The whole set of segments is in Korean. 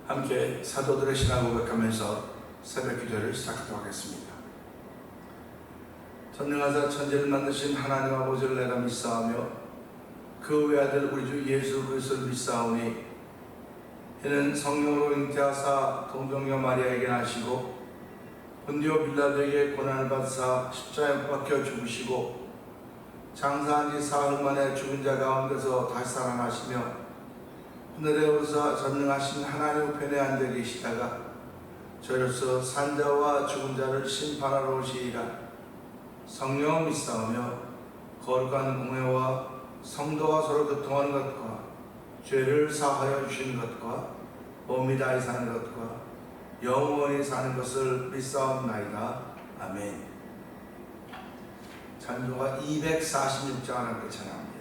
함께 사도들의 신앙 고백하면서 새벽 기도를 시작하도록 하겠습니다. 전능하사 천지를 만드신 하나님 아버지를 내가 믿사오며 그 외아들 우리 주 예수 그리스도를 믿사오니 이는 성령으로 잉태하사 동정녀 마리아에게 나시고 본디오 빌라도에게 고난을 받으사 십자가에 못 박혀 죽으시고 장사한 지 사흘 만에 죽은 자 가운데서 다시 살아나시며 하늘에 오르사 전능하신 하나님 우편에 앉아 계시다가 저로서 산자와 죽은 자를 심판하러 오시리라. 성령 믿사오며 거룩한 공회와 성도와 서로 교통하는 것과 죄를 사하여 주시는 것과 몸이 다히 사는 것과 영원히 사는 것을 믿사옵나이다. 아멘. 찬송가 246장 함께 찬양합니다.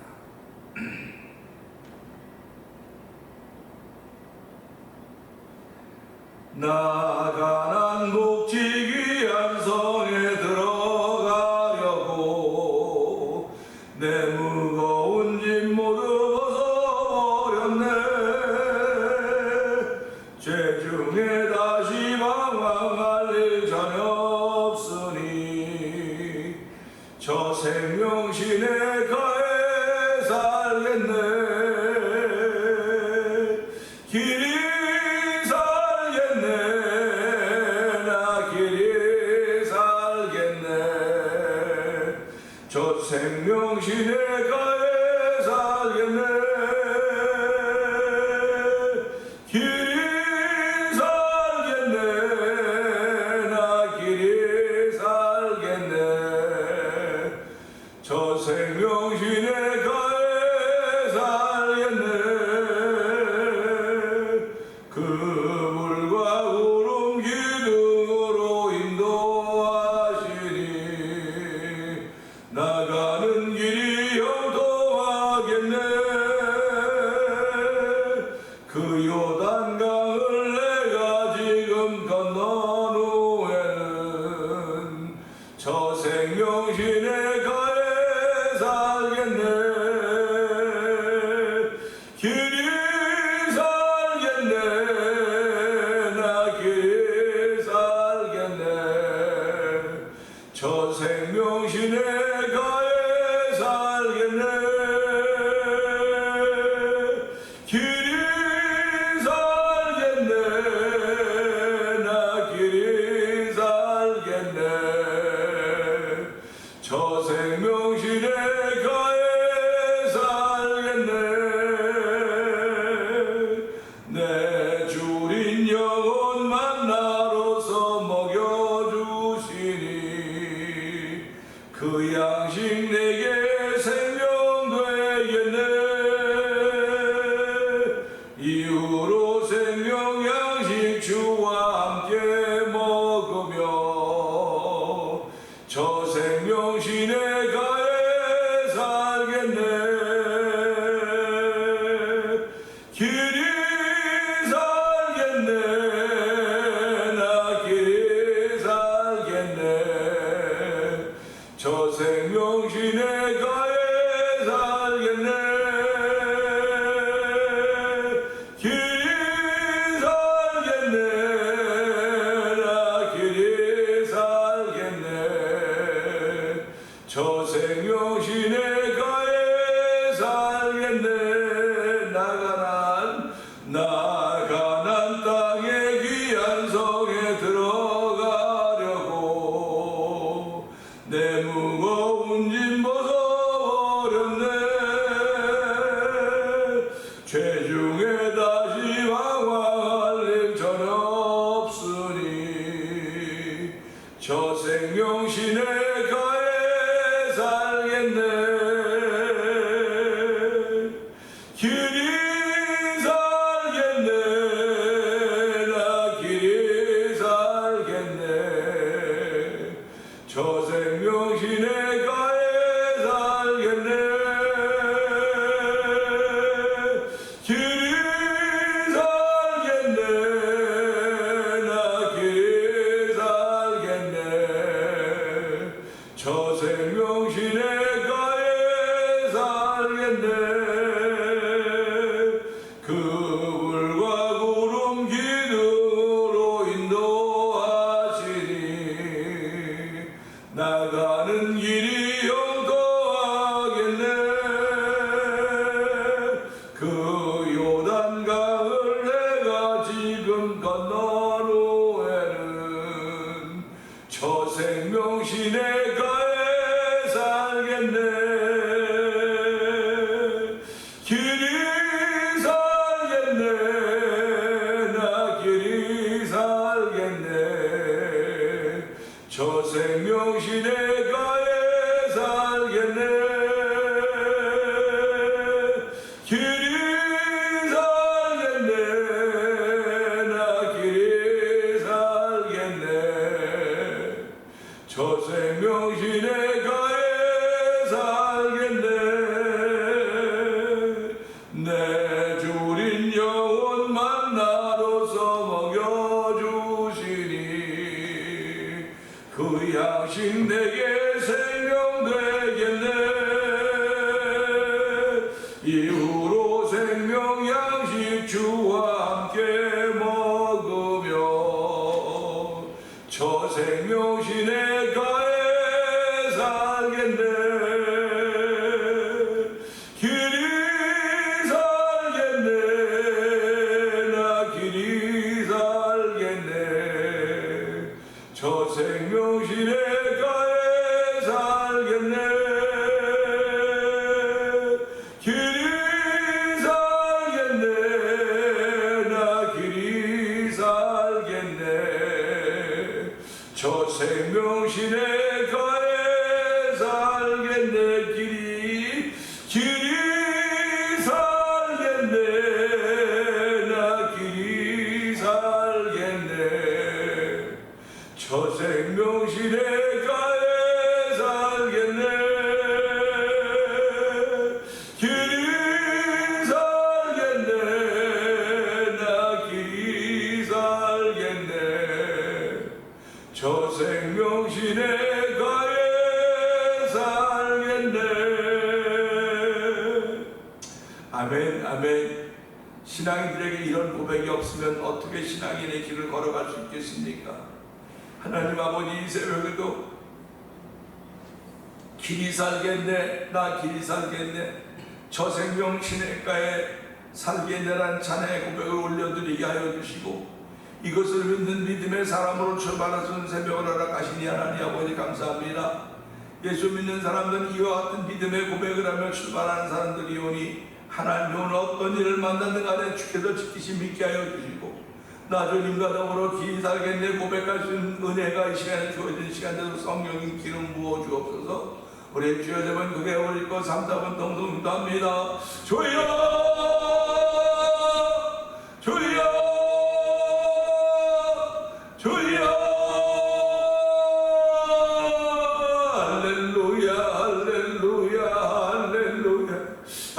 나 가난 묵지기한 성에 들어가려고 내 무거운 짐 모두 벗어버렸네. 죄 중에 다시 방황할 일 전혀 없으니 저 생명신에 가해 살겠네. 생명신에 가해 살겠네. 길이 살겠네. 나 길이 살겠네. 저 생명신에 가해 살겠네. 그 물과 구름 기둥으로 인도하시니 나가는 길이 형통하겠네. 그 요단강을 내가 지금 건넌 후에는 저 생명신에 가해 살겠네. 길이 살겠네. 나 길이 살겠네. 저 생명신에 가해 살겠네. 길이 살겠네. 나 길이 살겠네. 저 생명신에 가해 살겠네. 내 주린 영혼 만나로서 먹여주시니 그 양식 내게 생명 되겠네. 이후로 생명 양식 주와 함께 먹으며 저 생명신에 가해 살겠네. 길이 살겠네. 나 길이 살겠네. 저 생명신에 가해 살겠네. 길이 살겠네. 나 길이 살겠네. 저 생명신에 가해 살겠네. 나가난 땅의 귀한 성에 들어가려고 내 무거운 짐 벗어버렸네. 죄 중에 다시 방황할 일 전혀 없으니 저 생명신에 가해 살겠네. 길이 살겠네. 나 길이 살겠네. 저 생명신에 가해 살겠네. 길이 요단강을 내가 지금 건너로에는 저 생명 시내가에 살겠네. 길이 살겠네. 나 길이 살겠네. 저 생명 시내가에 살겠네. 길이 살겠네. 나 길이 살겠네. 저 생명 시내가에 살겠네. 내 주린 영혼만 나로서 먹여주시니 그 양식 내게 생명 되겠네. 이후로 생명 양식 주와 함께 먹으며 저 생명 시내가에 살겠네. 길이 살겠네. 나 길이 살겠네. 저 생명 시내가에 살겠네. 길이 살겠네. 나 길이 살겠네. 저 생명 시내가에 살겠네. 길이 살겠네. 나 길이 살겠네. 저 생명 시내가에 살겠네. 길이 살겠네. 나 길이 살겠네. 저 생명 시내가에 살겠네. 아멘, 아멘. 신앙인들에게 이런 고백이 없으면 어떻게 신앙인의 길을 걸어갈 수 있겠습니까? 하나님 아버지, 이 새벽에도 길이 살겠네. 나 길이 살겠네. 저 생명 시내가에 살겠네란 찬양의 고백을 올려드리게 하여 주시고 이것을 믿는 믿음의 사람으로 출발하시는 새벽을 허락하시니 하나님 아버지 감사합니다. 예수 믿는 사람들은 이와 같은 믿음의 고백을 하며 출발하는 사람들이오니 하나님 오늘 어떤 일을 만나는 간에 주께서 지키시 믿게 하여 주시고 나 주님과 더불어 길이 살겠네 고백할 수 있는 은혜가 이 시간에 주어진 시간대로 성령님 기름 부어 주옵소서. 우리 주여 되면 그게 우리 것 3-4번 동성도 합니다. 주여 주여 주여 할렐루야 할렐루야 할렐루야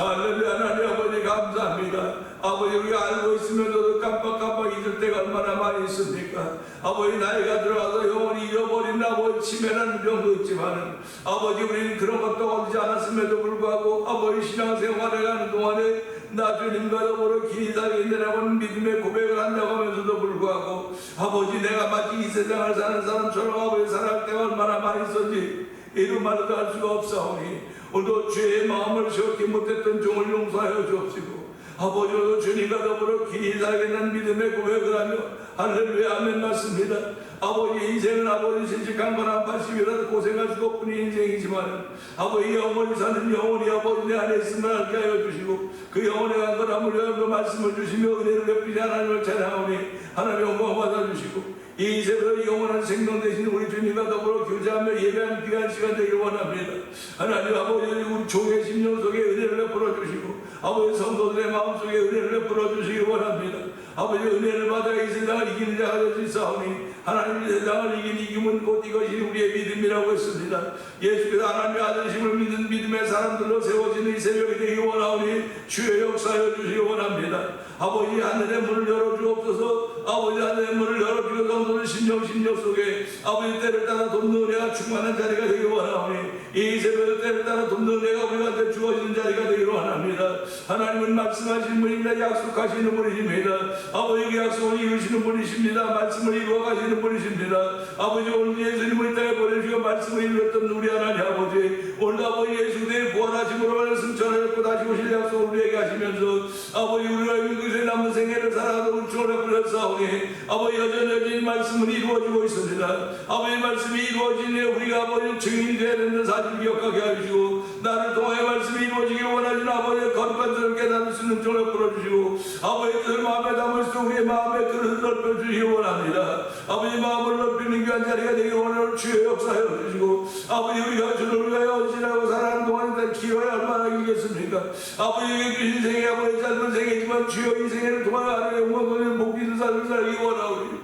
할렐루야. 하나님 아버지 감사합니다. 아버지 우리가 알고 있으면서도 깜빡깜빡 잊을 때가 얼마나 많이 있습니까? 아버지 나이가 들어와서 영혼이 잃어버린 아버지 치매라는 병도 있지만은 아버지 우리는 그런 것도 얻지 않았음에도 불구하고 아버지 신앙생활을 하는 동안에 나 주님과 더불어 길이 살겠네라고는 믿음의 고백을 한다고 하면서도 불구하고 아버지 내가 마치 이 세상을 사는 사람처럼 아버지 살아갈 때가 얼마나 많이 있었지 이루 말도 할 수가 없사오니 오늘도 죄의 마음을 세웠기 못했던 종을 용서하여 주옵시고 아버지도 주님과 더불어 길이 살겠다는 믿음의 고백을 하며 할렐루야 아멘 맞습니다. 아버지 인생은 아버지 신식한 거나 80이라도 고생할 수가 없는 인생이지만 아버지 영원히 사는 영혼이 아버지 내 안에 있음을 알게 하여 주시고 그 영혼에 간 거라 물려는 그 말씀을 주시며 은혜를 베푸시 하나님을 찬양하오니 하나님 영광 받아주시고 이 새벽에 영원한 생명 되신 우리 주님과 더불어 교제하며 예배하는 귀한 시간 되기를 원합니다. 하나님 아버지 우리 종의 심령 속에 은혜를 베풀어 주시고 아버지 성도들의 마음속에 은혜를 베풀어 주시기 원합니다. 아버지 은혜를 받아 이 세상을 이기는 자가 될 수 있사오니 하나님 이 세상을 이긴 이김은 곧 이것이 우리의 믿음이라고 했습니다. 예수께서 하나님의 아들심을 믿는 믿음의 사람들로 세워지는 이 새벽이 되기 원하오니 주의 역사하여 주시기 원합니다. 아버지 하늘의 문을 열어주옵소서. 아버지 하늘의 문을 열어주셔서 오늘 심령 속에 아버지 때를 따라 돕는 은혜가 충만한 자리가 되기 원하오니 이 새벽 때를 따라 돕는내가 우리한테 주어지는 자리가 되기를 원합니다. 하나님은 말씀하시는 분입니다. 약속하시는 분이십니다. 아버지 약속을 이루시는 분이십니다. 말씀을 이루어 가시는 분이십니다. 아버지 오늘 예수님을 땅에 보내주시고 말씀을 이루었던 우리 하나님 아버지, 오늘 아버지 예수 그리스도의 부활하심으로 승천하였고 다시 오실 약속을 우리에게 하시면서 아버지 우리가 이곳에 남은 생애를 살아가도록 주원해 주셨사오니 아버지 여전히 말씀은 이루어지고 있습니다. 아버지 말씀이 이루어지니 우리가 아버지 증인이 되어야 되는 사실을 기억하게 하시고 나를 통해 말씀이 이루어지기를 원하시는 아버지의 거룩한 뜻을 깨달을 수 있는 종을 풀어주시고 아버지의 뜻을 마음에 담을 수 우리의 마음의 그릇을 넓혀주시기 원합니다. 아버지 마음을 넓히는 귀한 자리가 되기를 원하는 주의 역사하여 주시고 아버지 우리가 주를 위하여 헌신하고 살아가는 동안 기회가 얼마나 길겠습니까? 아버지의 주신 생애 아버지 짧은 생애지만 주여 이 생애를 통하여 하나님의 영광 돌리는 복이 있는 삶을 살기 원하오니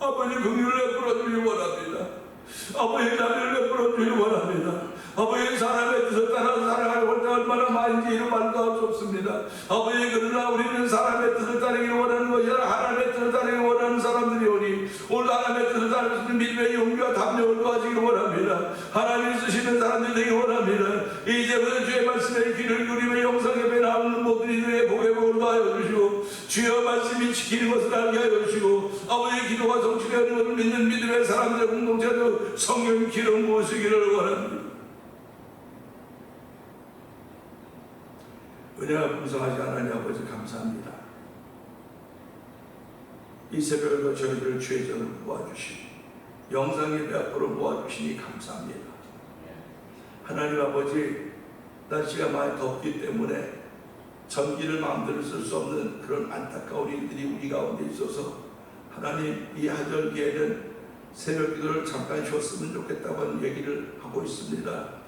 아버지 긍휼을 베풀어 주기 원합니다. 아버지 자비를 베풀어 주기 원합니다. 아버지 사람의 뜻을 따라 살아가는 때 얼마나 많은지 이루 말도 할 수 없습니다. 아버지 그러나 우리는 사람의 뜻을 따르기를 원하는 것이 아니라 하나님의 뜻을 따르기를 원하는 사람들이오니 오늘 하나님의 뜻을 따를 수 있는 믿음의 용기와 담력을 도와주기를 원합니다. 하나님이 쓰시는 사람들이 되기 원합니다. 이제부터 주의 말씀에 귀를 기울이며 영상에 나오는 모든 이들의 복의 복을 더하여 주시고 주여 말씀이 지키는 것을 알게 하여 주시고 아버지의 기도가 성취되는 것을 믿는 믿음의 사람들의 공동체도 성령 기름 부으시기를 원합니다. 은혜가 풍성하지 하나님 아버지 감사합니다. 이 새벽에도 저희들을 주의 전을 모아주시고 영상예배 앞으로 모아주시니 감사합니다. 하나님 아버지 날씨가 많이 덥기 때문에 전기를 마음대로 쓸 수 없는 그런 안타까운 일들이 우리 가운데 있어서 하나님 이 하절기에는 새벽 기도를 잠깐 쉬었으면 좋겠다고 하는 얘기를 하고 있습니다.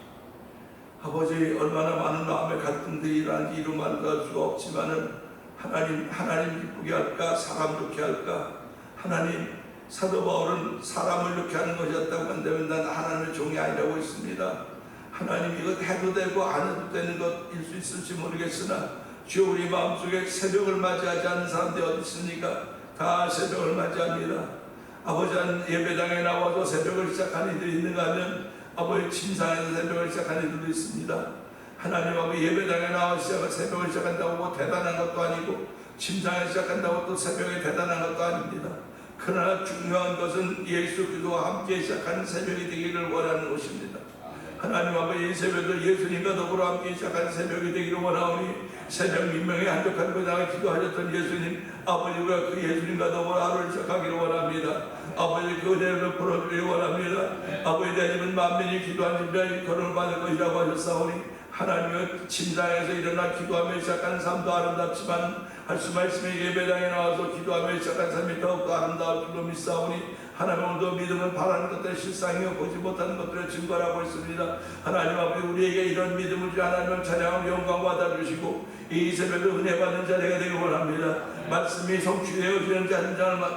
아버지 얼마나 많은 마음의 갈등들이 일어나는지 이루 말도 할 수가 없지만은 하나님 기쁘게 할까 사람 좋게 할까 하나님 사도 바울은 사람을 좋게 하는 것이었다고 한다면 난 하나님의 종이 아니라고 했습니다. 하나님 이것 해도 되고 안 해도 되는 것일 수 있을지 모르겠으나 주여 우리 마음속에 새벽을 맞이하지 않는 사람들이 어디 있습니까? 다 새벽을 맞이합니다. 아버지 예배당에 나와서 새벽을 시작한 이들이 있는가 하면 아버지 침상에서 새벽을 시작한 이들도 있습니다. 하나님 아버지 예배당에 나와 새벽을 시작한다고 뭐 대단한 것도 아니고 침상에 시작한다고 또 새벽에 대단한 것도 아닙니다. 그러나 중요한 것은 예수 그리스도와 함께 시작하는 새벽이 되기를 원하는 것입니다. 하나님 아버지 이 새벽도 예수님과 더불어 함께 시작하는 새벽이 되기를 원하오니 새벽 민명에 한적한 곳에 기도하셨던 예수님 아버지가 그 예수님과 더불어 하루를 시작하기를 원합니다. 아버지 그 은혜를 풀어주기를 원합니다. 아버지 대님은 만민이 기도한 집에 거론을 받을 것이라고 하셨사오니 하나님은 침상에서 일어나 기도하며 시작하는 삶도 아름답지만 할수 말씀의 예배당에 나와서 기도하며 시작한 삶이 더욱더 아름다울 줄로 믿사오니 하나님 오늘도 믿음은 바라는 것들의 실상이요 보지 못하는 것들의 증거라고 했습니다. 하나님 아버지 우리에게 이런 믿음을 주여 하나님을 찬양하며 영광 받아주시고 이 새벽에 은혜 받는 자리가 되기 원합니다. 말씀이 성취되어지는 자를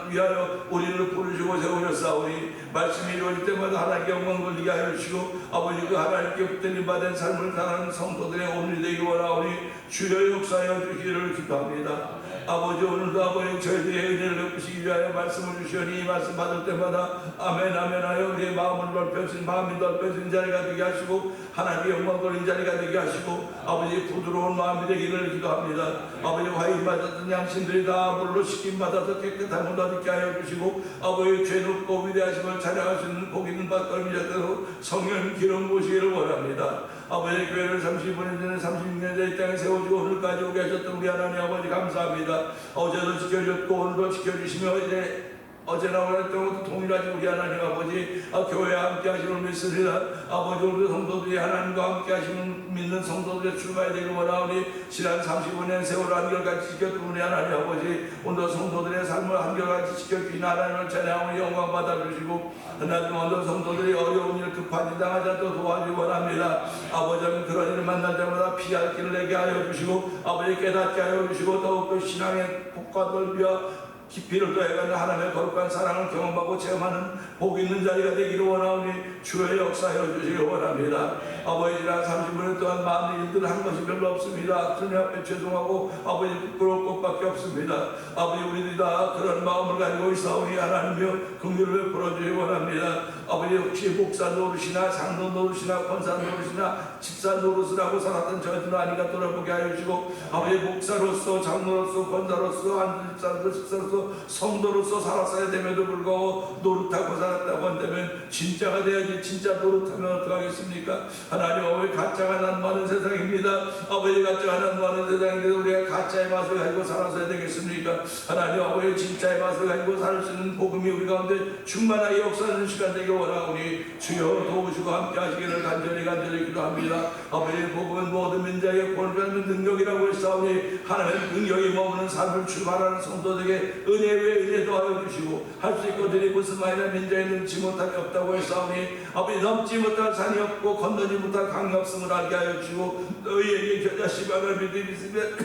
위하여 우리를 부르시고 세우셨사오니 말씀이 이루어질 때마다 하나님께 영광 돌리게 하여 주시고 아버지 그 하나님께 붙들림 받은 삶을 살아가는 성도들의 오늘이 되기 원하오니 주여 역사하여 주시기를 기도합니다. 아버지 오늘도 아버지 저희들의 은혜를 베푸시기 위하여 말씀을 주시오니 이 말씀 받을 때마다 아멘 아멘 하여 우리의 마음을 넓혀진 마음이 넓혀진 자리가 되게 하시고 하나님의 영광 돌린 자리가 되게 하시고 아버지 부드러운 마음이 되기를 기도합니다. 아버지 화인 받았던 양심들이 다 물로 씻김 받아서 깨끗한 문화 듣게 하여 주시고 아버지 죄롭고 위대하심을 찬양할 수 있는 복 있는 밭걸미자대로 성령 기름 부으시기를 원합니다. 아버지 교회를 30년 전에 36년 전에 이 땅에 세워주고 오늘까지 오게 하셨던 우리 하나님 아버지 감사합니다. 어제도 지켜주셨고 오늘도 지켜주시며 이제 어제나 오늘했던 것도 동일하지 우리 하나님 아버지 교회에 함께 하시는 믿습니다. 아버지 오늘도 성도들이 하나님과 함께 하시는 믿는 성도들의 출마에 되기를 원하오니 지난 35년 세월을 한결같이 지켰던 우리 하나님 아버지 오늘도 성도들의 삶을 한결같이 지켜주신 하나님을 찬양하며 영광 받아주시고 하나님 오늘도 성도들이 어려운 일 급한 일 당하지 않도록 도와주기 원합니다. 아버지 그런 일을 만날 때마다 피할 길을 내게 하여 주시고 아버지 깨닫게 하여 주시고 더욱더 신앙의 복과 넓이와 깊이를 더해가는 하나님의 거룩한 사랑을 경험하고 체험하는 복 있는 자리가 되기를 원하오니 주의 역사여 주시기 원합니다. 아버지 지난 30년 동안 많은 일들을 한 것이 별로 없습니다. 주님 앞에 죄송하고 아버지 부끄러울 것밖에 없습니다. 아버지 우리들이 다 그런 마음을 가지고 있사오니 하나님이여 긍휼을 베풀어 주시기 원합니다. 아버지 혹시 목사 노릇이나 장로 노릇이나 권사 노릇이나 집사 노릇을 하고 살았던 저희들은 아니가 돌아보게 하여 주시고 아버지 목사로서 장로로서 권사로서 안집사로서 집사로서 성도로서 살았어야 됨에도 불구하고 노릇하고 살았다고 한다면 진짜가 돼야지. 진짜 노릇하면 어떡하겠습니까? 하나님 아버지 가짜가 난무하는 세상입니다. 아버지 가짜가 난무하는 세상인데 우리가 가짜의 맛을 가지고 살아서야 되겠습니까? 하나님 아버지 진짜의 맛을 가지고 살 수 있는 복음이 우리 가운데 충만하게 역사하는 시간 되기 원하오니 주여 도우시고 함께 하시기를 간절히 기도합니다. 아버지 복음은 모든 민자에게 권하는 능력이라고 했사오니 하나님 능력이 머무는 삶을 출발하는 성도들에게 은혜 외에 은혜 더하여 주시고 할 수 있거든요. 무슨 말이나 민자에 능치 못함이 없다고 했사오니 아버지 넘지 못할 산이 없고 건너지 못할 강이 없음을 알게 하여 주시고 너희에게 겨자씨방을 믿으면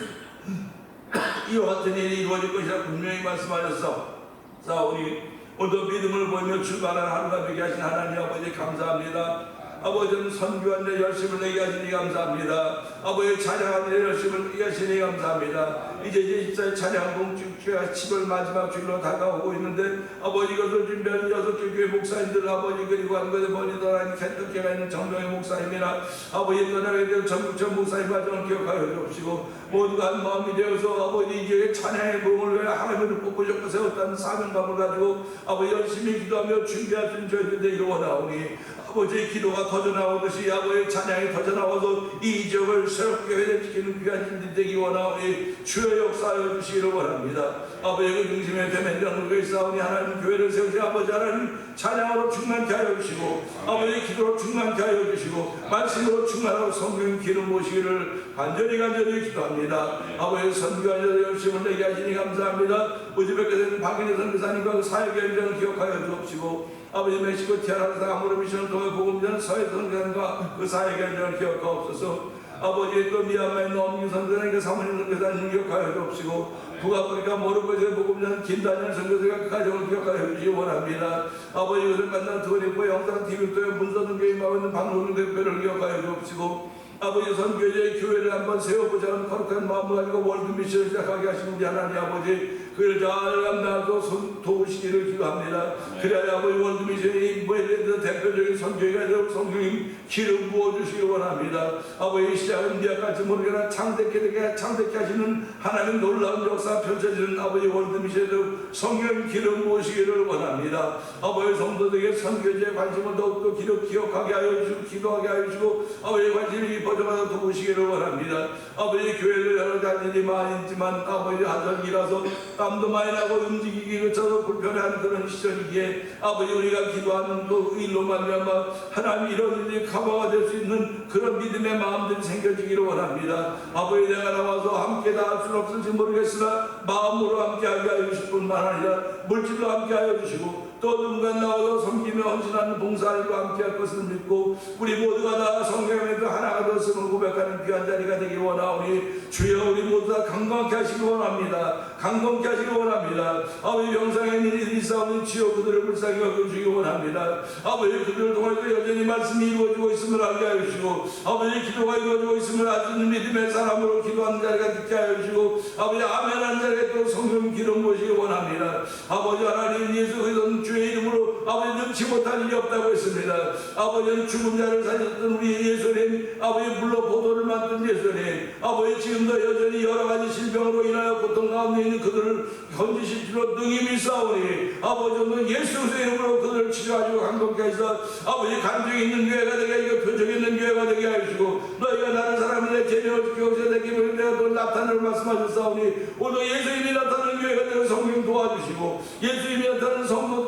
이와 같은 일이 이루어질 것이라 분명히 말씀하셨사오니 오늘도 믿음을 보이며 출발하는 하루가 되게 하신 하나님 아버지 감사합니다. 아버지는 선교한 데 열심을 내게 하시니 감사합니다. 아버지 찬양하는 데 열심을 내게 하시니 감사합니다. 이제 제24일 찬양 봉축회가 10월 마지막 주일로 다가오고 있는데 아버지 이것을 준비한 6개 교회 목사님들 아버지 그리고 한국에 멀리 떠나는 켄터키가 있는 정동의 목사님이나 아버지 떠나게 된 전국전 목사님 과정을 기억하여 주옵시고 모두가 한 마음이 되어서 아버지 이제 찬양의 부흥을 위해 하나님을 뽑으셨고 세웠다는 사명감을 가지고 아버지 열심히 기도하며 준비하신 저희들 되기를 원하오니 아버지의 기도가 터져나오듯이 아버지의 찬양이 터져나와서 이 지역을 새롭게 회복시키는 귀한 힘이 되기 원하오니 주의 역사하여 주시기를 원합니다. 아버지의 그 중심에 대면장 물고 있사오니 하나님 교회를 세우시 아버지 하나님 찬양으로 충만케 하여 주시고 아버지의 기도로 충만케 하여 주시고 말씀으로 충만하고 성령 기름 모시기를 간절히 기도합니다. 아버지의 선교하셔서 열심을 내게 하시니 감사합니다. 우즈베크에 있는 박인혜 선교사님과 그 사역의 현장을 기억하여 주옵시고 아버지 멕시코 티아라사 아무르 미션을 통해 복음전은 서해 선교단과 그 사역의 현장을 기억하옵소서. 아버지 또 미얀마의 노민기 선교사님 그 사모님 선교사님 기억하여 주옵시고 북아프리카 모로코에서 복음전 김단열 선교사가 그 가정을 기억하여 주시기 원합니다. 아버지 이것을 만난 두어리포 영상 TV도의 문서등교에 임하고 있는 방송을 대표를 기억하여 주옵시고 아버지 선교제의 교회를 한번 세워보자는 거룩한 마음을 가지고 월드미션을 시작하게 하시는 우리 하나님 아버지 그를 잘 감당하고 도우시기를 기도합니다. 그래야 아버지 월드미션이 뭐에대해서 대표적인 선교회가 되고 성령님 기름 부어주시기 원합니다. 아버지 시작은 미약할지 모르겠으나 창대케 하시는 하나님 놀라운 역사 펼쳐지는 아버지 월드미션으로 성령 기름 부으시기를 원합니다. 아버지 성도들에게 선교제에 관심을 더욱더 기억하게 하여 주시고 기도하게 하여 주시고 아버지 관심이 퍼져가서 도우시기를 원합니다. 아버지 교회를 여러 다니니 많이 있지만 아버지 한절기라서 땀도 많이 나고 움직이기 그쳐서 불편한 그런 시절이기에 아버지 우리가 기도하는 그 일로 말미암아 하나님 이런 일이 커버가 될 수 있는 그런 믿음의 마음들이 생겨지기를 원합니다. 아버지 내가 나와서 함께 다 할 수는 없을지 모르겠으나 마음으로 함께 하게 하여 주실 뿐만 아니라 물질로 함께 하여 주시고 또 누군가 나와서 섬기며 헌신하는 봉사일과 함께 할 것을 믿고 우리 모두가 다 성경에도 하나가 되었음을 고백하는 귀한 자리가 되기 원하오니 주여 우리 모두 다 강건케 하시기 원합니다. 강건케 하시기 원합니다. 아버지 영상에 일이 있사오니 주여 그들을 불쌍히 여겨주시기 원합니다. 아버지 그들을 통해서 여전히 말씀이 이루어지고 있음을 알게 하여 주시고 아버지 기도가 이루어지고 있음을 알 수 있는 믿음의 사람으로 기도하는 자리가 듣게 하여 주시고 아버지 아멘하는 자리에 또 성령 기름 부으시기 원합니다. 아버지 하나님 예수 그리스도 주의 이름으로 아버지 능치 못할 일이 없다고 했습니다. 아버지는 죽은 자를 살렸던 우리 예수님 아버지 물로 보도를 만든 예수님 아버지 지금도 여전히 여러 가지 질병으로 인하여 고통 가운데 있는 그들을 건지실 줄로 능히 믿사오니 아버지 오늘 예수 그리스도의 이름으로 그들을 치료하시고 강건케 하시사 아버지 간증이 있는 교회가 되게 하시고 표적이 있는 교회가 되게 하시고 너희가 나는 사람들의 재명을 지켜오셔야 되기를 내가 또 나타나를 말씀하셨사오니 오늘 예수님이 나타나는 교회가 되어 성령 도와주시고 예수님이 나타나는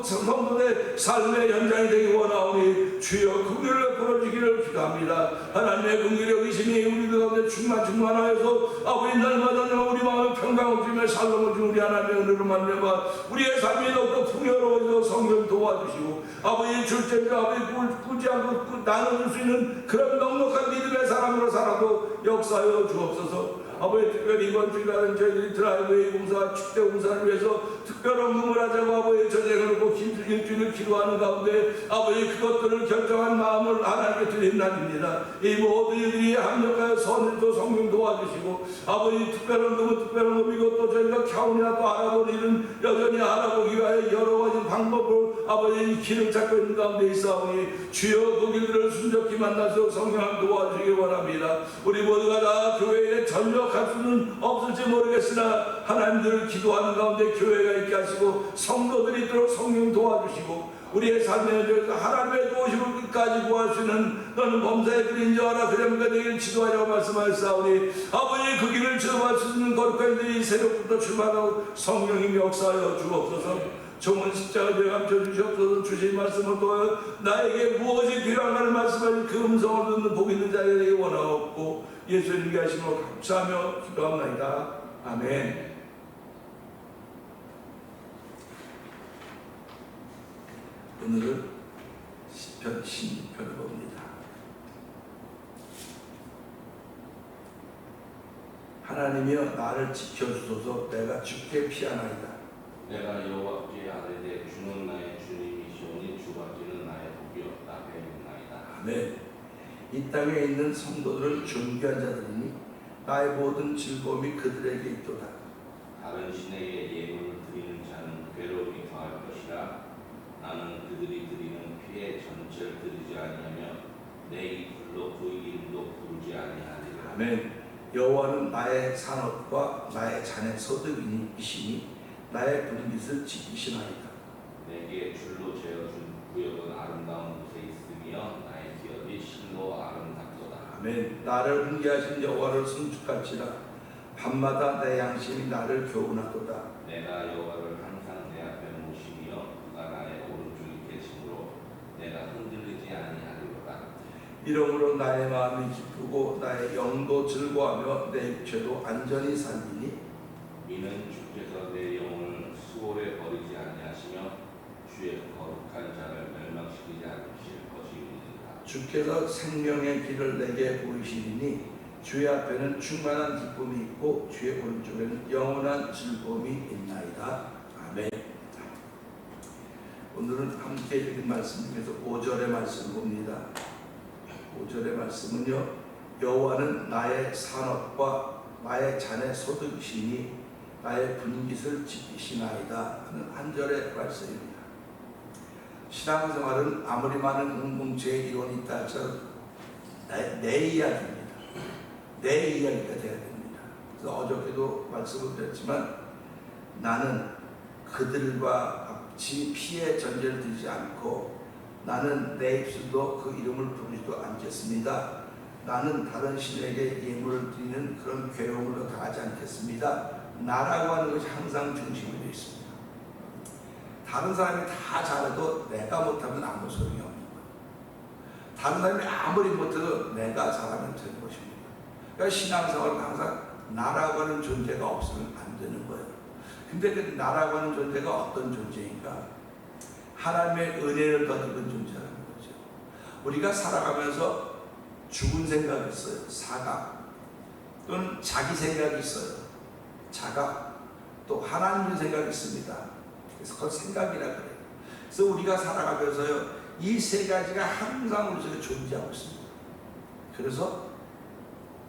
성도의 삶의 현장이 되기 원하오니 주여 긍휼을 베풀어주기를 기도합니다. 하나님의 긍휼의 의심이 우리들 가운데 충만하여서 아버지 날마다 우리 마음에 평강을 주며 살롱을 주는 우리 하나님의 은혜로 만나봐 우리의 삶이 더욱더 풍요로워져 성령 도와주시고 아버지 줄때가 아버지 꾸지 않고 나눠줄 수 있는 그런 넉넉한 믿음의 사람으로 살아도 역사하여 주옵소서. 아버지 특별히 이번 주일날은 저희들이 드라이브웨이 공사와 축제 공사를 위해서 특별한 응을 하자고 아버지 전쟁을 놓고 일주일을 기도하는 가운데 아버지 그것들을 결정한 마음을 하나님께 드린 날입니다. 이 모든 이들이 합력하여 선을도 성령 도와주시고 아버지 특별한 응은 특별한 응이고 또 저희가 캬운이나 또 알아보는 일은 여전히 알아보기 위하여 여러 가지 방법을 아버지 길을 찾고 있는 가운데 있사오니 주여 그 길들을 순적히 만나서 성령 도와주시기 원합니다. 우리 모두가 다 교회에 전력할 수는 없을지 모르겠으나 하나님들을 기도하는 가운데 교회가 있게 하시고 성도들이 있도록 성령 도와주시고 우리의 삶의 현장에서 하나님의 도우심을 끝까지 구할 수 있는 너는 범사의 그린 자라 그рем과 내일 지도하려고 말씀하셨사오니 아버지 그 길을 지도할 수 있는 거룩한 이들이 새벽부터 출발하고 성령님이 역사하여 주옵소서. 종은 십자가에 감춰 주시옵소서. 주신 말씀을 통하여 나에게 무엇이 필요한가를 말씀하신 그 음성을 듣는 복 있는 자에게 되기 원하옵고 예수님께 하심으로 감사하며 기도합나이다. 아멘. 오늘은 시편 16편을 봅니다. 하나님이여 나를 지켜주소서. 내가 주께 피하나이다. 내가 여호와께 아뢰되 주는 나의 주님이시오니 주밖에는 나의 복이 없다 하였나이다. 아멘. 이 땅에 있는 성도들은 존귀한 자들이니 나의 모든 즐거움이 그들에게 있도다. 다른 신에게 예물을 드리는 자는 괴로움이 더할 것이라. 나는 그들이 드리는 피의 전체를 드리지 아니하며 내 입술로 그 이름도 부르지 아니하리라. 아멘. 여호와는 나의 산업과 나의 자네 소득이시니 나의 분깃을 지키시나이다. 내게 줄로 재어준 구역은 아름다운 곳에 있으며 나의 기업이 실로 아름답도다. 아멘. 나를 훈계하신 여호와를 송축할지라. 밤마다 내 양심이 나를 교훈하도다. 내가 여호와를 항상 내 앞에 모시며 그가 나의 오른쪽에 계심으로 내가 흔들리지 아니하리로다. 이러므로 나의 마음이 기쁘고 나의 영도 즐거워하며 내 육체도 안전히 살리니 이는 주께서 내 영혼을 수월에 버리지 아니하시며 주의 거룩한 자를 멸망시키지 않으실 것이니라. 주께서 생명의 길을 내게 보이시리니 주의 앞에는 충만한 기쁨이 있고 주의 오른쪽에는 영원한 즐거움이 있나이다. 아멘. 오늘은 함께 읽은 말씀 중에서 5절의 말씀을 봅니다. 5절의 말씀은요, 여호와는 나의 산업과 나의 자네 소득이시니 나의 분깃을 지키시나이다 하는 한 절의 말씀입니다. 신앙생활은 아무리 많은 공동체의 이론이 있다 할지라도 내 이야기입니다. 내 이야기가 되어야 됩니다. 그래서 어저께도 말씀을 드렸지만 나는 그들과 같이 피의 전제를 드리지 않고 나는 내 입술도 그 이름을 부르지도 않겠습니다. 나는 다른 신에게 예물을 드리는 그런 괴로움을 당하지 않겠습니다. 나라고 하는 것이 항상 중심이 되어 있습니다. 다른 사람이 다 잘해도 내가 못하면 아무 소용이 없는 거예요. 다른 사람이 아무리 못해도 내가 잘하면 되는 것입니다. 그러니까 신앙생활은 항상 나라고 하는 존재가 없으면 안 되는 거예요. 근데 그 나라고 하는 존재가 어떤 존재인가? 하나님의 은혜를 덧입은 존재라는 거죠. 우리가 살아가면서 죽은 생각이 있어요. 사각. 또는 자기 생각이 있어요. 자각. 또 하나님의 생각이 있습니다. 그래서 그걸 생각이라 그래요. 그래서 우리가 살아가면서요, 이 세 가지가 항상 우리 속에 존재하고 있습니다. 그래서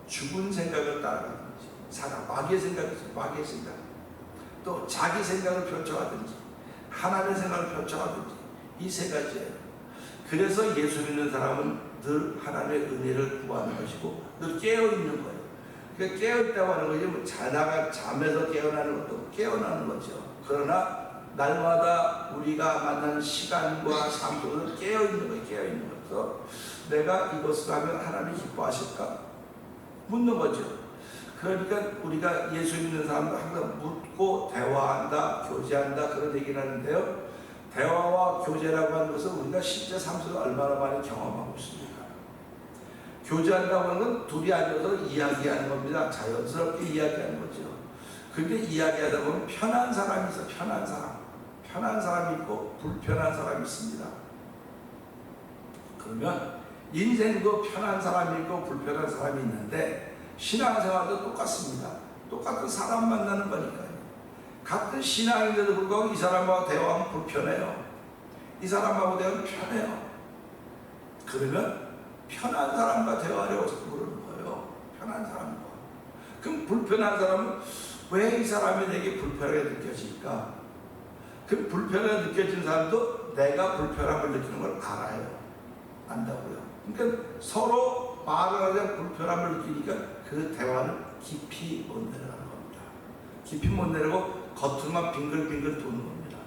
죽은 생각을 따라가는 거지. 사각. 마귀의 생각이 있어요. 마귀의 생각. 또 자기 생각을 펼쳐가든지 하나님의 생각을 펼쳐가든지 이 세 가지예요. 그래서 예수 믿는 사람은 늘 하나님의 은혜를 구하는 것이고 늘 깨어있는 거예요. 그러니까 깨어있다고 하는 것이 뭐 자다가 잠에서 깨어나는 것도 깨어나는 거죠. 그러나 날마다 우리가 만나는 시간과 삶 속에서 깨어있는 거예요. 깨어있는 거죠. 내가 이것을 하면 하나님이 기뻐하실까? 묻는 거죠. 그러니까 우리가 예수 믿는 사람도 항상 묻고 대화한다, 교제한다 그런 얘기를 하는데요. 대화와 교제라고 하는 것은 우리가 실제 삶 속에 얼마나 많이 경험하고 있습니까? 교제한다고 하는 건 둘이 앉아서 이야기하는 겁니다. 자연스럽게 이야기하는 거죠. 그런데 이야기하다 보면 편한 사람이 있어요. 편한 사람. 편한 사람이 있고 불편한 사람이 있습니다. 그러면 인생도 편한 사람이 있고 불편한 사람이 있는데 신앙생활도 똑같습니다. 똑같은 사람 만나는 거니까요. 같은 신앙인데도 불구하고 이 사람하고 대화하면 불편해요. 이 사람하고 대화하면 편해요. 그러면 편한 사람과 대화하려고 그러는 거예요. 편한 사람과. 그럼 불편한 사람은 왜 이 사람이 내게 불편하게 느껴질까? 그 불편하게 느껴지는 사람도 내가 불편함을 느끼는 걸 알아요. 안다고요. 그러니까 서로 말을 하자 불편함을 느끼니까 그 대화를 깊이 못 내려가는 겁니다. 깊이 못 내려고 겉으로만 빙글빙글 도는 겁니다.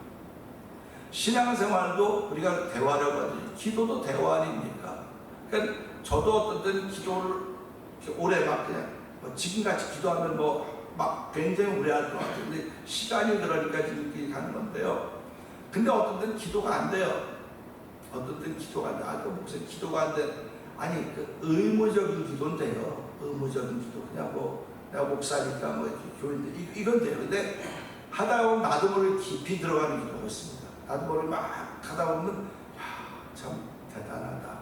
신앙생활도 우리가 대화라고 하죠. 기도도 대화 아닙니까? 그러니까 저도 어떤 때는 기도를 오래 막 그냥 지금같이 기도하면 막 굉장히 오래 할 것 같아요. 근데 시간이 그러니까 지금 이렇게 가는 건데요. 근데 어떤 때는 기도가 안 돼요. 어떤 때는 기도가 안 돼. 무슨 기도가 안 돼. 아니, 그 의무적인 기도는 돼요. 의무적인 기도. 그냥 내가 목사니까 이렇게 교인들, 이건 돼요. 근데 하다 보면 나도 모르게 깊이 들어가는 기도가 있습니다. 나도 모르게 막 하다 보면, 참 대단하다.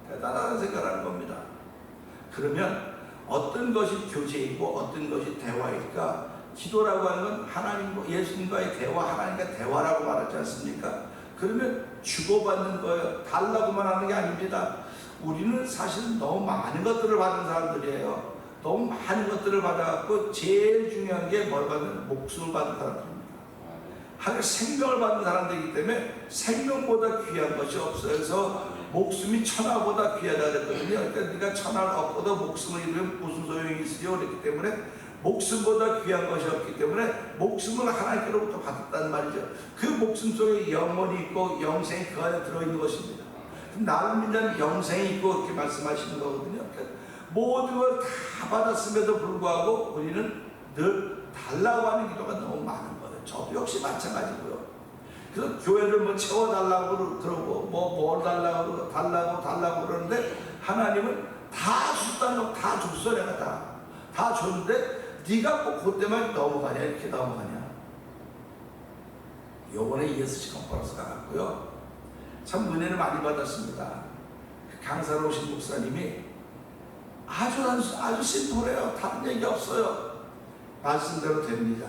대단하다는 생각을 하는 겁니다. 그러면 어떤 것이 교제이고 어떤 것이 대화일까? 기도라고 하는 건 하나님과 예수님과의 대화, 하나님과 대화라고 말하지 않습니까? 그러면 주고받는 거예요. 달라고만 하는 게 아닙니다. 우리는 사실 너무 많은 것들을 받은 사람들이에요. 너무 많은 것들을 받아갖고 제일 중요한 게 뭘 받는? 목숨을 받은 사람들입니다. 하늘 생명을 받는 사람들이기 때문에 생명보다 귀한 것이 없어요. 그래서 목숨이 천하보다 귀하다 그랬거든요. 그러니까 네가 천하를 얻고도 목숨을 잃으면 무슨 소용이 있으려 그랬기 때문에 목숨보다 귀한 것이 없기 때문에 목숨을 하나님께로부터 받았다는 말이죠. 그 목숨 속에 영혼이 있고 영생이 그 안에 들어있는 것입니다. 나를 믿는 영생이 있고 이렇게 말씀하시는 거거든요. 그러니까 모든 걸 다 받았음에도 불구하고 우리는 늘 달라고 하는 기도가 너무 많은 거예요. 저도 역시 마찬가지고요. 그래서 교회를 채워달라고 그러고 뭘 달라고 그러는데 하나님은 다 줬다는 다 줬어. 내가 다 줬는데 네가 그때만 넘어가냐 이렇게 넘어가냐. 요번에 ESC 컨퍼런스 가봤고요. 참 은혜를 많이 받았습니다. 그 강사로 오신 목사님이 아주 심플해요. 다른 얘기 없어요. 말씀대로 됩니다.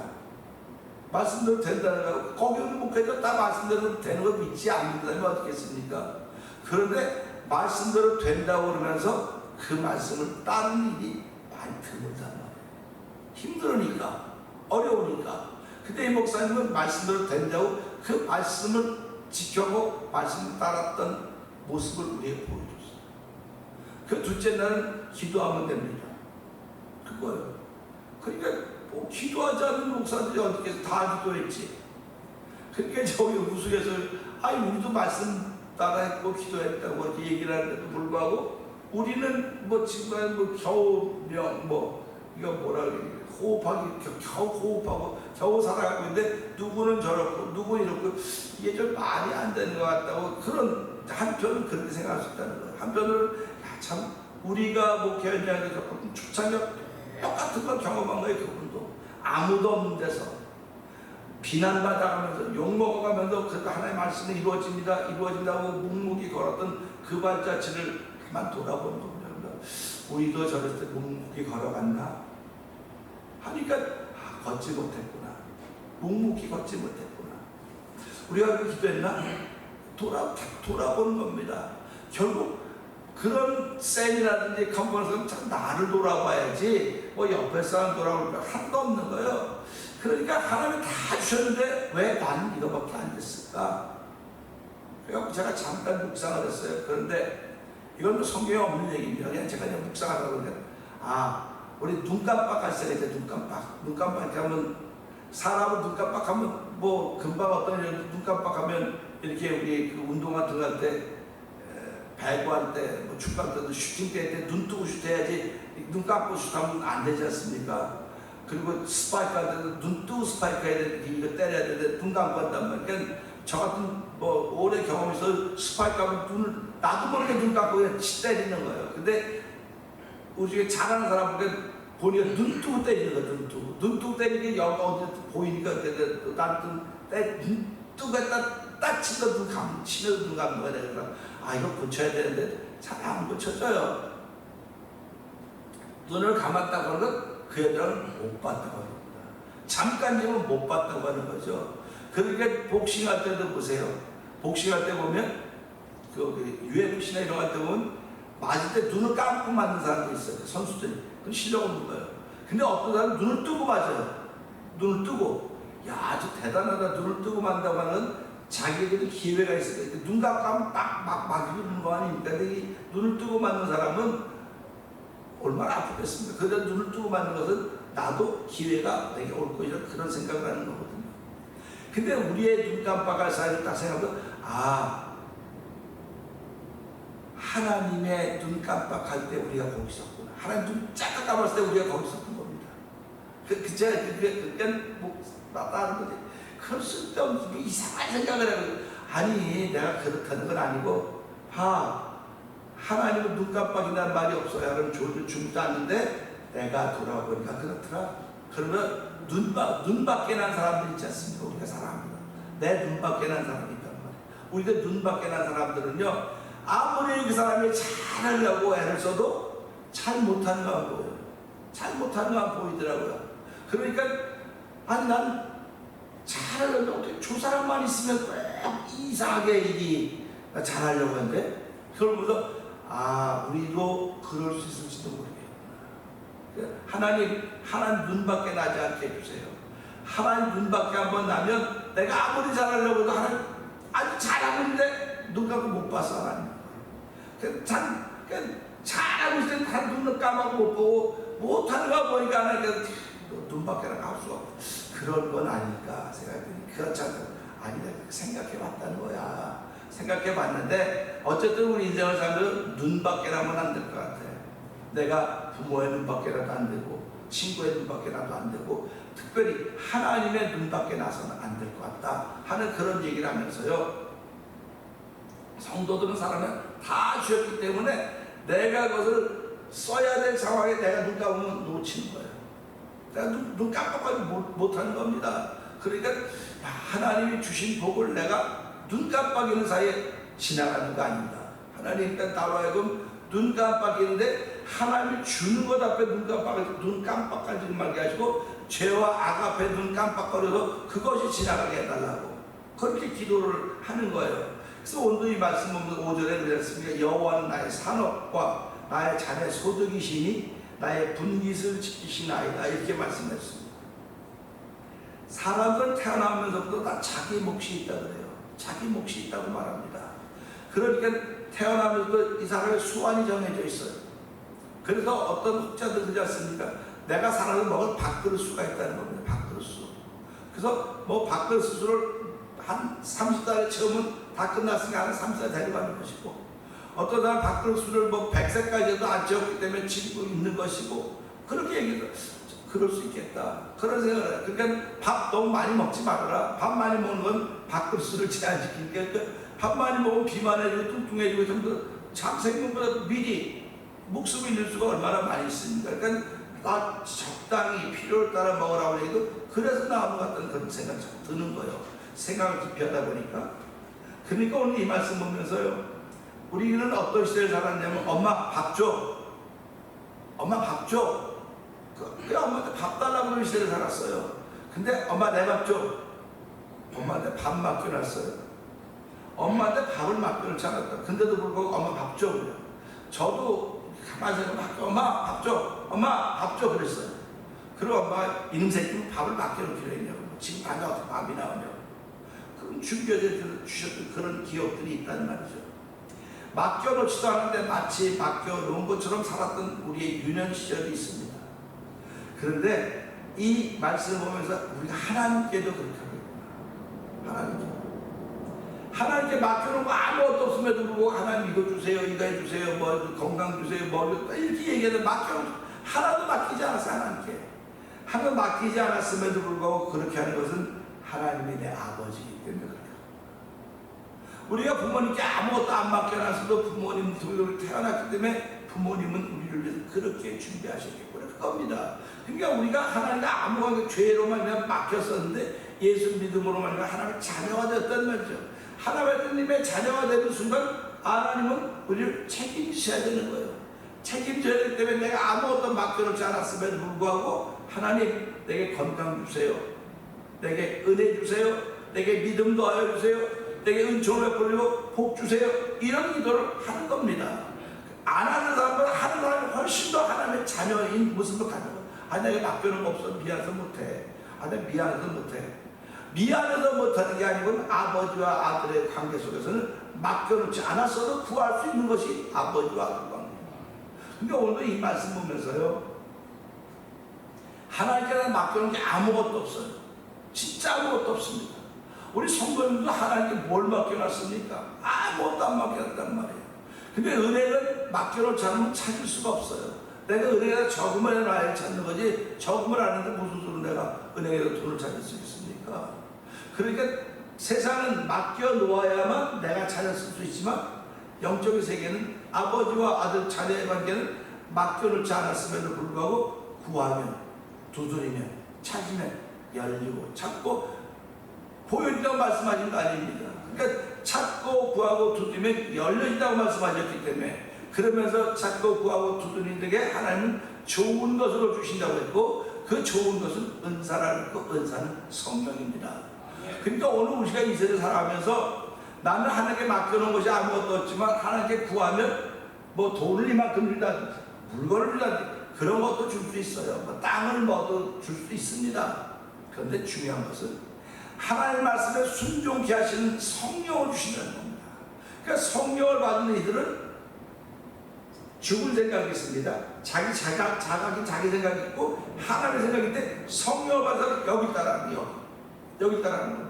말씀대로 된다는 거, 거기 오는 목회자 다 말씀대로 되는 걸 믿지 않는다면 어떻겠습니까? 그런데 말씀대로 된다고 그러면서 그 말씀을 따르는 일이 많이 드물단 말이에요. 힘들으니까, 어려우니까. 근데 이 목사님은 말씀대로 된다고 그 말씀을 지켜고 말씀을 따랐던 모습을 우리에게 보여줬어요. 그 둘째 날은 기도하면 됩니다. 그거예요. 그러니까 기도하지 않는 목사들이 어떻게 다 기도했지. 그러니까 저기 우스갯소 우리도 말씀 따라했고 기도했다고 이렇게 얘기를 하는데도 불구하고 우리는 지금 겨우 이거 뭐라 그래, 호흡하기 겨우 호흡하고 겨우 살아가고 있는데 누구는 저렇고 누구는 이렇고 이게 좀 말이 안 되는 것 같다고 그런 한편은 그렇게 생각할 수 있다는 거예요. 한편은 참 우리가 목회자한테 겪었던 초창력 똑같은 걸 경험한 거예요. 그분도 아무도 없는 데서 비난받아가면서 욕먹어가면서 그래도 하나님의 말씀이 이루어진다고 묵묵히 걸었던 그 발자취를 가만 돌아보는 겁니다. 우리도 저랬을 때 묵묵히 걸어갔나 하니까 걷지 못했구나. 묵묵히 걷지 못했구나. 우리가 그 기도했나? 돌아보는 겁니다. 결국 그런 쌤이라든지 컨퍼런스는 참 나를 돌아봐야지 옆에 사람 돌아볼 하나도 없는 거예요. 그러니까 하나님이 다 주셨는데 왜 나는 이거밖에 안 됐을까? 그래서 제가 잠깐 묵상을 했어요. 그런데 이건 성경에 없는 얘기입니다. 그냥 제가 묵상하다가 그러니까 우리 눈 깜빡할 때가 있어요. 눈 깜빡 하면 사람은 눈 깜빡하면 금방 어떤 일이 눈 깜빡하면 이렇게 우리 그 운동화 들어갈 때 배구할 때, 축구할 때도 슈팅 때 눈 뜨고 슛해야지 눈 감고 슛하면 안 되지 않습니까? 그리고 스파이크 할 때도 눈 뜨고 스파이크 해야 되는데 이거 때려야 되는데 눈 감고 한단 말이야. 그러니까 저 같은 오래 경험이 있어 스파이크 하면 눈을 나도 모르게 눈 감고 그냥 때리는 거예요. 근데 우리 중에 잘하는 사람 보니까 눈 뜨고 때리는 거야. 눈 뜨고 때리는 게 여기 어디 보이니까 나는 눈 뜨고 딱 치면 눈 감는 거야. 이거 고쳐야 되는데 잘 안 고쳐져요. 눈을 감았다고 하는 건 그 애들은 못 봤다고 하는 겁니다. 잠깐 지면 못 봤다고 하는 거죠. 그러니까 복싱할 때도 보세요. 복싱할 때 보면 그 UFC나 이런 거 할 때 보면 맞을 때 눈을 감고 맞는 사람도 있어요. 선수들이. 그럼 실력 없는 거예요. 근데 어떤 사람은 눈을 뜨고 맞아요. 눈을 뜨고. 야, 아주 대단하다. 눈을 뜨고 만다고 하는 자기에게도 기회가 있어요. 눈 감고 하면 막 맞는 거 아닙니까? 근데 이 눈을 뜨고 맞는 사람은 얼마나 아프겠습니까? 그러다 눈을 뜨고 맞는 것은 나도 기회가 내게 올 것이라 그런 생각을 하는 거거든요. 근데 우리의 눈 깜빡할 사이를 딱 생각하면 하나님의 눈 깜빡할 때 우리가 거기 있었구나. 하나님 눈 짝짝 감았을 때 우리가 거기 있었던 겁니다. 다른 거지. 그런 쓸데없는 이상한 생각을 해요. 아니, 내가 그렇다는 건 아니고, 하나님은 눈 깜빡인다는 말이 없어요. 그럼 죽지도 않는데 내가 돌아보니까 그렇더라. 그러면 눈 밖에 난 사람들 있지 않습니까? 우리가 사랑합니다. 내 눈 밖에 난 사람이 있단 말이에요. 우리가 눈 밖에 난 사람들은요, 아무리 그 사람이 잘하려고 애를 써도 잘 못하는 거 안 보여요. 잘 못하는 거 안 보이더라고요. 그러니까 아니 난 잘하려면 어떻게 저 사람만 있으면 꼭 이상하게 일이 잘하려고 하는데 그걸 보면서 우리도 그럴 수 있을지도 모르겠구나. 하나님 눈 밖에 나지 않게 해주세요. 하나님 눈 밖에 한번 나면 내가 아무리 잘하려고 해도 하나님 아주 잘하고 있는데 눈 감고 못 봤어. 하나님. 잘하고 있을 때 하나님 눈을 감고 못 보고 못하는 거 보니까 하나님 눈 밖에 나갈 수가 없고 그런 건 아닐까 생각했더니 그렇지 않고 아니다 생각해 봤다는 거야. 생각해 봤는데 어쨌든 우리 인생을 살면 눈 밖에 나면 안 될 것 같아. 내가 부모의 눈 밖에라도 안 되고 친구의 눈 밖에라도 안 되고 특별히 하나님의 눈 밖에 나서는 안 될 것 같다 하는 그런 얘기를 하면서요. 성도들은 사람은 다 주었기 때문에 내가 그것을 써야 될 상황에 내가 눈 감으면 놓치는 거예요. 내가 눈 깜빡하지 못하는 겁니다. 그러니까 하나님이 주신 복을 내가 눈 깜빡이는 사이에 지나가는 거 아닙니다. 하나님 나로 하여금 눈 깜빡이는데 하나님이 주는 것 앞에 눈 깜빡하지 말게 하시고 죄와 악 앞에 눈 깜빡거려서 그것이 지나가게 해달라고 그렇게 기도를 하는 거예요. 그래서 오늘 이 말씀 보면 5절에 그랬습니다. 여호와는 나의 산업과 나의 자네 소득이시니 나의 분깃을 지키시나이다 이렇게 말씀했습니다. 사람들은 태어나면서부터 다 자기 몫이 있다 그래요. 자기 몫이 있다고 말합니다. 그러니까 태어나면서부터 이 사람의 수완이 정해져 있어요. 그래서 어떤 학자들 그러지 않습니까? 내가 살아서 먹을 밥그릇수가 있다는 겁니다. 밥그릇수. 그래서 밥그릇수를 한 30살에 채우면 다 끝났으니까 한 30살 데려가는 것이고 어떤 사람 밥그릇수를 100세까지도 안 채웠기 때문에 지고 있는 것이고 그렇게 얘기해서 그럴 수 있겠다 그런 생각을 해요. 그러니까 밥 너무 많이 먹지 말아라. 밥 많이 먹는 건 밥그릇수를 제한시키니까 밥 많이 먹으면 비만해지고 뚱뚱해지고 좀 더 생명보다 미리 목숨을 잃을 수가 얼마나 많이 있습니까? 그러니까 나 적당히 필요에 따라 먹으라고 해도 그래서 나온 것 같다는 그런 생각이 드는 거예요. 생각을 깊이 하다 보니까. 그러니까 오늘 이 말씀 보면서요. 우리는 어떤 시대를 살았냐면 엄마 밥 줘. 엄마 밥 줘. 그냥 엄마한테 밥 달라고 그러는 시대를 살았어요. 근데 엄마 내 밥 줘. 엄마한테 밥 맡겨놨어요. 엄마한테 밥을 맡겨놓지 않았다. 근데도 불구하고 엄마 밥 줘. 그래요. 저도 가만히 생각하면 엄마 밥 줘. 엄마 밥 줘. 그랬어요. 그리고 엄마 이놈 새끼는 밥을 맡겨놓기로 했냐고. 지금 밤에 어떻게 밥이 나오냐고. 그럼 주셨던 그런 기억들이 있다는 말이죠. 맡겨놓지도 않은데 마치 맡겨놓은 것처럼 살았던 우리의 유년 시절이 있습니다. 그런데 이 말씀을 보면서 우리가 하나님께도 그렇게 하겠구나. 하나님께 맡겨놓은 거 아무것도 없음에도 불구하고 하나님 이거 주세요, 이거 해주세요, 건강 주세요, 이렇게 얘기해도 하나도 맡기지 않았어요. 하나님께. 하나도 맡기지 않았음에도 불구하고 그렇게 하는 것은 하나님이 내 아버지이기 때문에 그래요. 우리가 부모님께 아무것도 안 맡겨놨어도 부모님 통해서 태어났기 때문에 부모님은 우리를 위해서 그렇게 준비하셨기 때문에 그겁니다. 그러니까 우리가 하나님과 아무것도 죄로만 그냥 맡겼었는데 예수 믿음으로만 하나님의 자녀가 되었단 말이죠. 하나님의 자녀가 되는 순간 하나님은 우리를 책임지셔야 되는 거예요. 책임져야 되기 때문에 내가 아무것도 맡겨놓지 않았음에도 불구하고 하나님 내게 건강 주세요, 내게 은혜 주세요, 내게 믿음 더하여 주세요, 내게 은총을 베풀고 복 주세요, 이런 기도를 하는 겁니다. 안 하는 사람보다 하는 사람이 훨씬 더 하나님의 자녀인 모습을 가지고, 내가 맡겨놓은 거 없어, 미안해서 못해, 내가 미안해서 못해. 미안해서 못하는 게 아니고 아버지와 아들의 관계 속에서는 맡겨놓지 않았어도 구할 수 있는 것이 아버지와 아들 관계입니다. 그러니까 오늘도 이 말씀 보면서요, 하나님께서 맡겨놓은 게 아무것도 없어요. 진짜 아무것도 없습니다. 우리 성도님도 하나님께 뭘 맡겨놨습니까? 아무것도 안 맡겨놨단 말이에요. 근데 은혜는 맡겨놓지 않으면 찾을 수가 없어요. 내가 은혜가 적으면 나를 찾는 거지, 적으면 아는데 무슨 소리로 내가 은혜에서 돈을 찾을 수 있습니까? 그러니까 세상은 맡겨놓아야만 내가 찾았을 수 있지만, 영적인 세계는 아버지와 아들 자녀의 관계는 맡겨놓지 않았음에도 불구하고 구하면, 두드리면, 찾으면 열리고, 찾고 보여준다고 말씀하신 거 아닙니다. 그러니까 찾고 구하고 두드리면 열려진다고 말씀하셨기 때문에, 그러면서 찾고 구하고 두드리는 데게 하나님은 좋은 것으로 주신다고 했고, 그 좋은 것은 은사라는 그 은사는 성령입니다. 그러니까 오늘 우리가 이 세대 살아가면서 나는 하나님께 맡겨놓은 것이 아무것도 없지만 하나님께 구하면 뭐 돈을 이만큼 준다든지 물건을 준다든지 그런 것도 줄 수 있어요. 뭐 땅을 뭐도 줄 수 있습니다. 그런데 중요한 것은 하나님의 말씀에 순종케 하시는 성령을 주신다는 겁니다. 그러니까 성령을 받는 이들은 죽을 생각이 있습니다. 자기 생각이 있고 하나님의 생각인데, 성령을 받아서 여기 따라가는 거예요. 여기 따라가는 거예요.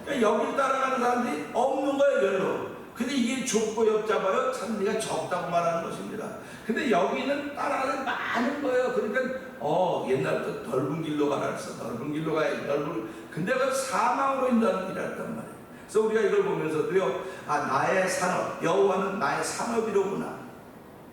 그러니까 여기 따라가는 사람들이 없는 거예요, 별로. 근데 이게 좁고 엽잡아요. 참 네가 적다고 말하는 것입니다. 근데 여기는 따라가는 많은 거예요. 그러니까 옛날부터 넓은 길로 가라 했어. 넓은 길로 가야지. 근데 그 사망으로 인도하는 길이었단 말이에요. 그래서 우리가 이걸 보면서도요, 나의 산업, 여호와는 나의 산업이로구나.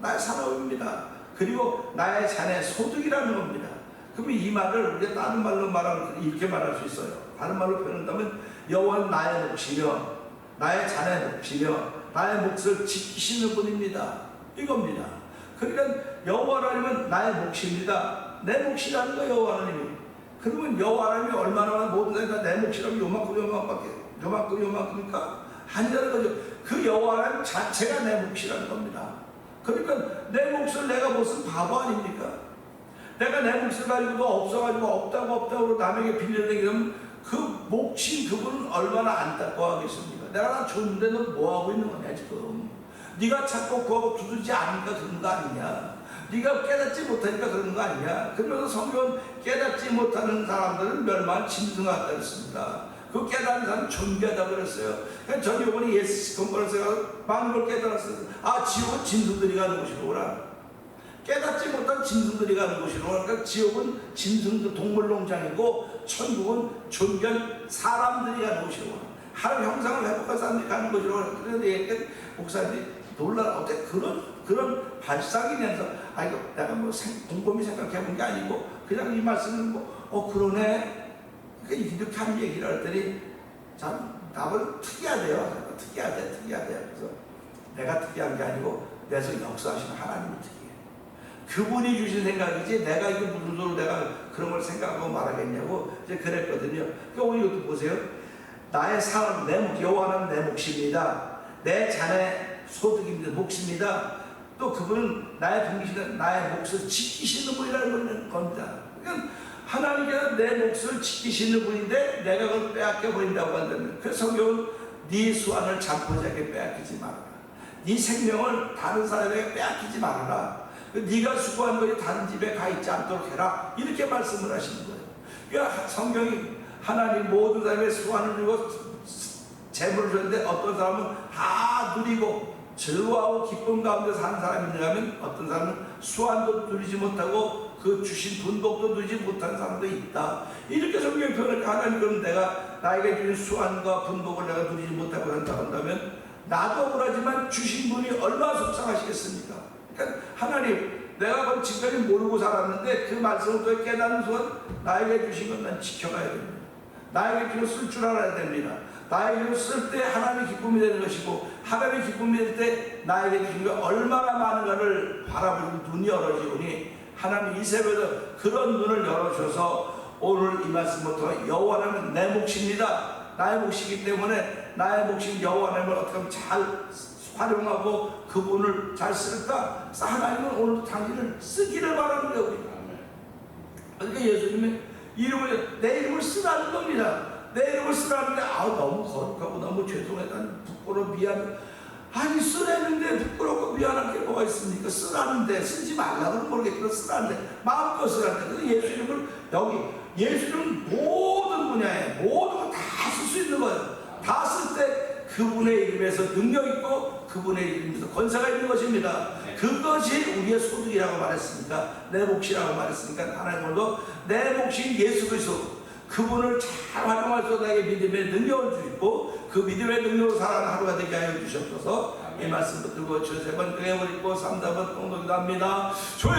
나의 산업입니다. 그리고 나의 자녀의 소득이라는 겁니다. 그러면 이 말을 우리가 다른 말로 말하면 이렇게 말할 수 있어요. 다른 말로 표현한다면, 여호와는 나의 몫이며 나의 자녀의 몫이며 나의 몫을 지키시는 분입니다. 이겁니다. 그러니까 여호와 하나님은 나의 몫입니다. 내 몫이라는 거예요, 여호와 하나님이. 그러면 여호와 하나님이 얼마나 모든 데가 내 몫이라면 요만큼입니까? 아니라는 거죠. 그 여호와 하나님 자체가 내 몫이라는 겁니다. 그러니까 내 몫을 내가 무슨 바보 아닙니까? 내가 내 몫을 가지고도 없어가지고 없다고 남에게 빌려내기면 그 몫인 그분은 얼마나 안타까워하겠습니까? 내가 다 줬는데 너 뭐하고 있는 거냐 지금? 네가 찾고 구하고 두드리지 않으니까 그런 거 아니냐? 네가 깨닫지 못하니까 그런 거 아니냐? 그러면서 성경은 깨닫지 못하는 사람들은 멸망한 짐승같다 그랬습니다. 그 깨닫는 사람은 존귀하다고 그랬어요. 전 이번에 예수 건물에서 많은 걸 깨달았어요. 지옥은 짐승들이 가는 곳이로구나. 깨닫지 못한 짐승들이 가는 곳이로구나. 그러니까 지옥은 짐승들 동물농장이고, 천국은 존귀한 사람들이 가는 곳이로구나. 하나님 형상을 회복한 사람들이 가는 곳이로구나. 그런데 목사님이 놀라, 어떻게 그런 발상이 되면서, 이거 내가 뭐 곰곰이 생각해 본 게 아니고 그냥 이 말씀은 그러네. 그러니까 이렇게 하는 얘기를 했더니 참 나를 특이하대요. 특이하대. 그래서 내가 특이한 게 아니고 내서 역사하시는 하나님이 특이해. 그분이 주신 생각이지 내가 이거 무슨 소리로 내가 그런 걸 생각하고 말하겠냐고 이제 그랬거든요. 그러니까 오늘 이것도 보세요. 나의 사람, 여호와는 내 몫입니다. 내 자녀의 소득입니다. 몫입니다. 또 그분은 나의 분이시는 나의 몫을 지키시는 분이라는 겁니다. 그러니까 하나님께서 내 몫을 지키시는 분인데 내가 그걸 빼앗겨 버린다고 한다면, 그래서 성경은 네 수완을 잠포자에게 빼앗기지 말아라. 네 생명을 다른 사람에게 빼앗기지 말아라. 네가 수고한 것이 다른 집에 가 있지 않도록 해라. 이렇게 말씀을 하시는 거예요. 그러니까 성경이 하나님 모든 사람의 수완을 주고 재물을 줬는데, 어떤 사람은 다 누리고 즐거워하고 기쁨 가운데 사는 사람이 있냐면, 어떤 사람은 수완도 누리지 못하고 그 주신 분복도 누리지 못하는 사람도 있다. 이렇게 성경이 표현하니까, 하나님 그럼 내가 나에게 주신 수완과 분복을 내가 누리지 못하고 한다면 나도 억울하지만 주신 분이 얼마나 속상하시겠습니까? 그러니까 하나님, 내가 지금까지 모르고 살았는데 그 말씀을 또 깨닫는 순간 나에게 주신 건 난 지켜가야 됩니다. 나에게 주신 쓸 줄 알아야 됩니다. 나에게 쓸 때 하나님의 기쁨이 되는 것이고, 하나님의 기쁨이 될 때 나에게 주신 게 얼마나 많은가를 바라보는 눈이 열어지오니 하나님 이 새벽에 그런 눈을 열어주셔서 오늘 이 말씀을 통해 여호와 하나님은 내 몫입니다. 나의 몫이기 때문에 나의 몫인 여호와 하나님을 어떻게 하면 잘 활용하고 그분을 잘 쓸까? 하나님은 오늘도 당신을 쓰기를 바라는 거예요. 그러니까 예수님의 이름을, 내 이름을 쓰라는 겁니다. 내 이름을 쓰라는데 너무 거룩하고 너무 죄송해, 난 부끄러워 미안. 아니 쓰라는데 부끄럽고 미안한 게 뭐가 있습니까? 쓰라는데, 쓰지 말라고는 모르겠지만 쓰라는데 마음껏 쓰라는데. 그래서 예수 이름을 여기 예수 이름은 모든 분야에 모든 걸 다 쓸 수 있는 거예요. 다 쓸 때 그분의 이름에서 능력 있고 그분의 이름에서 권세가 있는 것입니다. 그것이 우리의 소득이라고 말했으니까, 내 몫이라고 말했으니까 하나님도 내 몫인 예수 그리스도 그분을 잘 활용할 수 있게 믿음의 능력을 주시고 그 믿음의 능력으로 살아가는 하루가 되게 하여 주시옵소서. 이 말씀 붙들고 주 세 번 그행을 입고 3답은 공동기도 합니다. 주여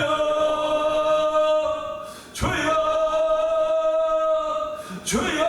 주여 주여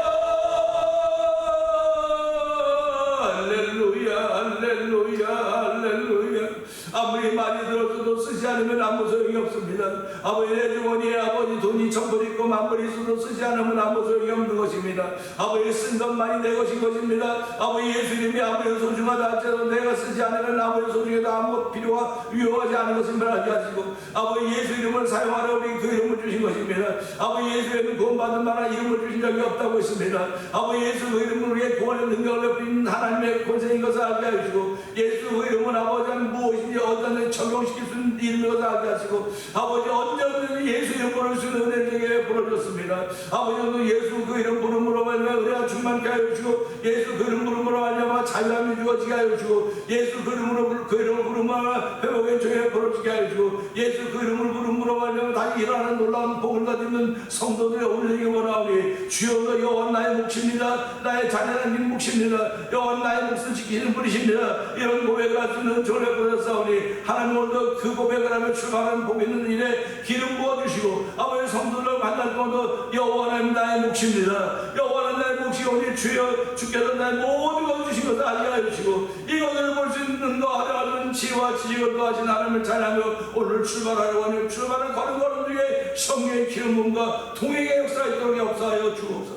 할렐루야 할렐루야 할렐루야. 아무리 많이 들어도 쓰지 않으면 아무 소용이 없습니다. 아버지 내 주머니에 아버지 돈이 천불 있고 만불 있어도 쓰지 않으면 아무 소용이 없는 것입니다. 아버지 쓴 것만이 내 것인 것입니다. 아버지 예수 이름이 아무리 소중하다 할지라도 내가 쓰지 않으면 아무리 소중해도 아무 필요가 위험하지 않은 것임을 알게 하시고 아버지 예수 이름을 사용하러 우리 그 이름을 주신 것입니다. 아버지 예수에는 구원받는 만한 이름을 주신 적이 없다고 했습니다. 아버지 예수 그 이름은 우리의 구원의 능력을 베푸는 하나님의 권세인 것을 알게 하시고 예수 그 이름은 아버지는 무엇인지 어떤 적용시킬 수 있는 이름인 것을 알게 하시고 아버지 언제든지 예수 이름 부를 수 있는 은혜에게 부르셨습니다. 아버지도 예수 그 이름 부름으로 말미암아 은혜가 충만케 하여 주시고 예수 그 이름 부름으로 말미암아 자유함이 주어지게 하여 주시고 예수 그 이름으로 그 이름을 부르면 회복의 종에 부르게 하여 주시고 예수 그 이름을 부름으로 말미암아 다시 일어나는 놀라운 복을 가지는 성도들의 오늘에게 원하오니 주여 여호와 나의 몫입니다. 나의 자녀는 몫입니다. 여호와 나의 몫을 지키는 분이십니다. 이런 고백을 할 수 있는 조례 부르셨사오니 하나님 오늘도 그 고백을 하며 출발하는 복 있는 일에 기름 부어주시고 아버지 성도들을 만날 것도 여호와 하나님 나의 몫입니다. 여호와 하나님 나의 몫이오니 주여 주께서 나의 모든 것을 주신 것을 알게 하여 주시고 이것을 볼 수 있는 거 하려는 지혜와 지식을 더하신 하나님을 찬양하며 오늘 출발하려고 하니 출발을 걸음걸음 중에 성령의 기름 부음과 통행의 역사가 있도록 역사하여 주옵소서.